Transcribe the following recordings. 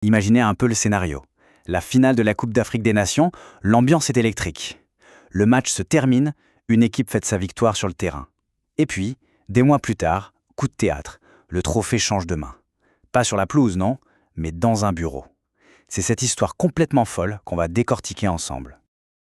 Imaginez un peu le scénario. La finale de la Coupe d'Afrique des Nations, l'ambiance est électrique. Le match se termine, une équipe fête sa victoire sur le terrain. Et puis, des mois plus tard, coup de théâtre, le trophée change de main. Pas sur la pelouse, non, mais dans un bureau. C'est cette histoire complètement folle qu'on va décortiquer ensemble.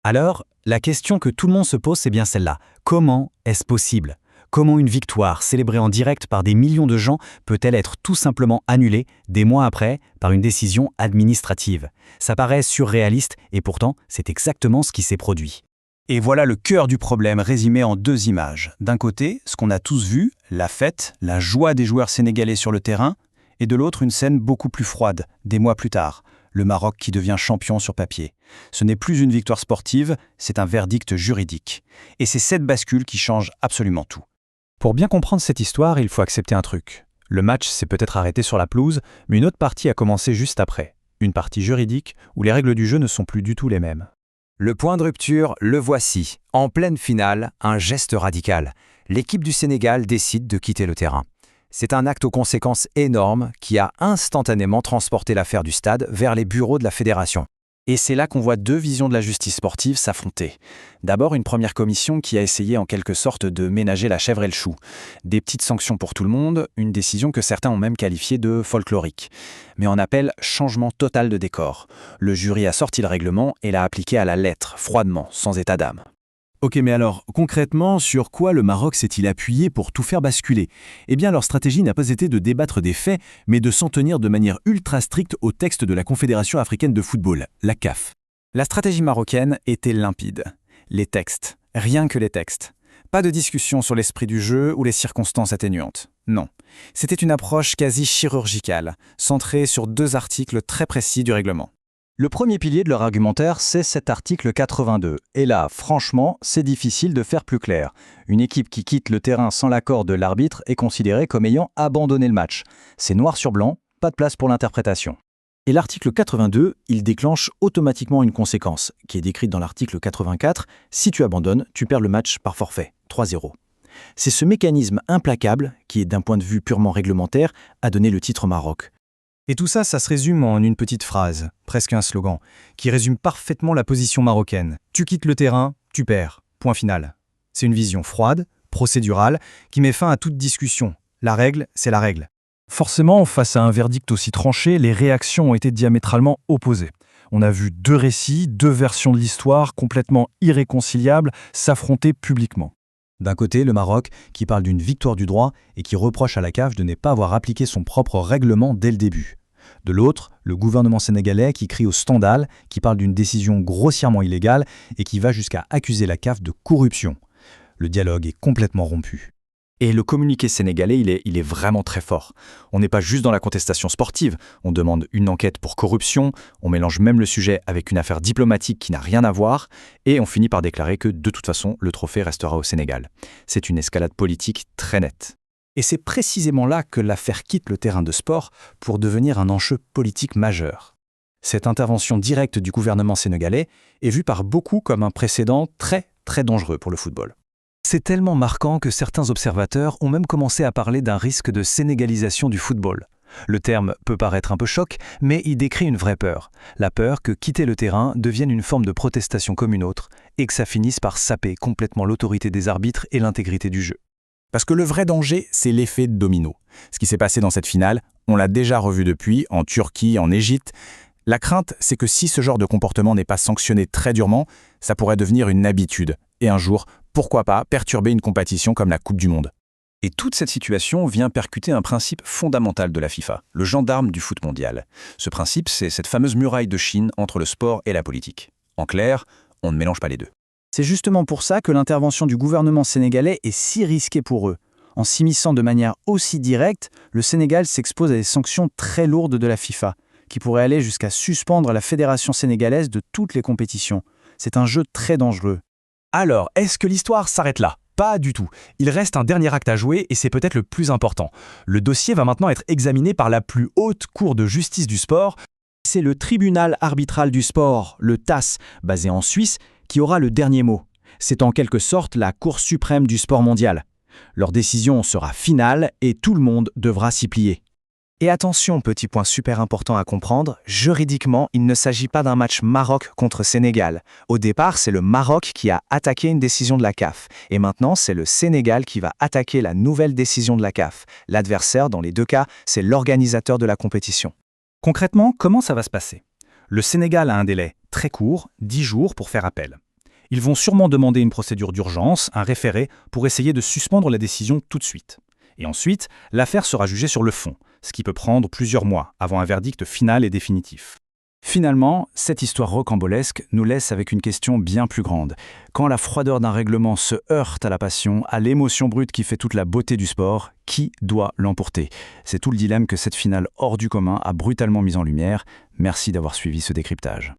Alors, la question que tout le monde se pose, c'est bien celle-là. Comment est-ce possible ? Comment une victoire célébrée en direct par des millions de gens peut-elle être tout simplement annulée, des mois après, par une décision administrative ? Ça paraît surréaliste et pourtant, c'est exactement ce qui s'est produit. Et voilà le cœur du problème résumé en 2 images. D'un côté, ce qu'on a tous vu, la fête, la joie des joueurs sénégalais sur le terrain, et de l'autre, une scène beaucoup plus froide, des mois plus tard. Le Maroc qui devient champion sur papier. Ce n'est plus une victoire sportive, c'est un verdict juridique. Et c'est cette bascule qui change absolument tout. Pour bien comprendre cette histoire, il faut accepter un truc. Le match s'est peut-être arrêté sur la pelouse, mais une autre partie a commencé juste après. Une partie juridique, où les règles du jeu ne sont plus du tout les mêmes. Le point de rupture, le voici. En pleine finale, un geste radical. L'équipe du Sénégal décide de quitter le terrain. C'est un acte aux conséquences énormes qui a instantanément transporté l'affaire du stade vers les bureaux de la fédération. Et c'est là qu'on voit 2 visions de la justice sportive s'affronter. D'abord, une première commission qui a essayé en quelque sorte de ménager la chèvre et le chou. Des petites sanctions pour tout le monde, une décision que certains ont même qualifiée de folklorique. Mais on appelle changement total de décor. Le jury a sorti le règlement et l'a appliqué à la lettre, froidement, sans état d'âme. Ok, mais alors, concrètement, sur quoi le Maroc s'est-il appuyé pour tout faire basculer ? Eh bien, leur stratégie n'a pas été de débattre des faits, mais de s'en tenir de manière ultra stricte au texte de la Confédération africaine de football, la CAF. La stratégie marocaine était limpide. Les textes, rien que les textes. Pas de discussion sur l'esprit du jeu ou les circonstances atténuantes. Non. C'était une approche quasi chirurgicale, centrée sur 2 articles très précis du règlement. Le premier pilier de leur argumentaire, c'est cet article 82. Et là, franchement, c'est difficile de faire plus clair. Une équipe qui quitte le terrain sans l'accord de l'arbitre est considérée comme ayant abandonné le match. C'est noir sur blanc, pas de place pour l'interprétation. Et l'article 82, il déclenche automatiquement une conséquence, qui est décrite dans l'article 84. Si tu abandonnes, tu perds le match par forfait, 3-0. C'est ce mécanisme implacable qui, d'un point de vue purement réglementaire, a donné le titre au Maroc. Et tout ça, ça se résume en une petite phrase, presque un slogan, qui résume parfaitement la position marocaine. Tu quittes le terrain, tu perds. Point final. C'est une vision froide, procédurale, qui met fin à toute discussion. La règle, c'est la règle. Forcément, face à un verdict aussi tranché, les réactions ont été diamétralement opposées. On a vu 2 récits, 2 versions de l'histoire complètement irréconciliables s'affronter publiquement. D'un côté, le Maroc, qui parle d'une victoire du droit et qui reproche à la CAF de ne pas avoir appliqué son propre règlement dès le début. De l'autre, le gouvernement sénégalais qui crie au scandale, qui parle d'une décision grossièrement illégale et qui va jusqu'à accuser la CAF de corruption. Le dialogue est complètement rompu. Et le communiqué sénégalais, il est vraiment très fort. On n'est pas juste dans la contestation sportive, on demande une enquête pour corruption, on mélange même le sujet avec une affaire diplomatique qui n'a rien à voir, et on finit par déclarer que de toute façon, le trophée restera au Sénégal. C'est une escalade politique très nette. Et c'est précisément là que l'affaire quitte le terrain de sport pour devenir un enjeu politique majeur. Cette intervention directe du gouvernement sénégalais est vue par beaucoup comme un précédent très, très dangereux pour le football. C'est tellement marquant que certains observateurs ont même commencé à parler d'un risque de sénégalisation du football. Le terme peut paraître un peu choc, mais il décrit une vraie peur. La peur que quitter le terrain devienne une forme de protestation comme une autre et que ça finisse par saper complètement l'autorité des arbitres et l'intégrité du jeu. Parce que le vrai danger, c'est l'effet domino. Ce qui s'est passé dans cette finale, on l'a déjà revu depuis, en Turquie, en Égypte. La crainte, c'est que si ce genre de comportement n'est pas sanctionné très durement, ça pourrait devenir une habitude. Et un jour, pourquoi pas perturber une compétition comme la Coupe du Monde. Et toute cette situation vient percuter un principe fondamental de la FIFA, le gendarme du foot mondial. Ce principe, c'est cette fameuse muraille de Chine entre le sport et la politique. En clair, on ne mélange pas les deux. C'est justement pour ça que l'intervention du gouvernement sénégalais est si risquée pour eux. En s'immisçant de manière aussi directe, le Sénégal s'expose à des sanctions très lourdes de la FIFA, qui pourraient aller jusqu'à suspendre la fédération sénégalaise de toutes les compétitions. C'est un jeu très dangereux. Alors, est-ce que l'histoire s'arrête là ? Pas du tout. Il reste un dernier acte à jouer et c'est peut-être le plus important. Le dossier va maintenant être examiné par la plus haute cour de justice du sport. C'est le tribunal arbitral du sport, le TAS, basé en Suisse, qui aura le dernier mot. C'est en quelque sorte la Cour suprême du sport mondial. Leur décision sera finale et tout le monde devra s'y plier. Et attention, petit point super important à comprendre, juridiquement, il ne s'agit pas d'un match Maroc contre Sénégal. Au départ, c'est le Maroc qui a attaqué une décision de la CAF. Et maintenant, c'est le Sénégal qui va attaquer la nouvelle décision de la CAF. L'adversaire, dans les deux cas, c'est l'organisateur de la compétition. Concrètement, comment ça va se passer? Le Sénégal a un délai très court, 10 jours, pour faire appel. Ils vont sûrement demander une procédure d'urgence, un référé, pour essayer de suspendre la décision tout de suite. Et ensuite, l'affaire sera jugée sur le fond, ce qui peut prendre plusieurs mois avant un verdict final et définitif. Finalement, cette histoire rocambolesque nous laisse avec une question bien plus grande. Quand la froideur d'un règlement se heurte à la passion, à l'émotion brute qui fait toute la beauté du sport, qui doit l'emporter? C'est tout le dilemme que cette finale hors du commun a brutalement mis en lumière. Merci d'avoir suivi ce décryptage.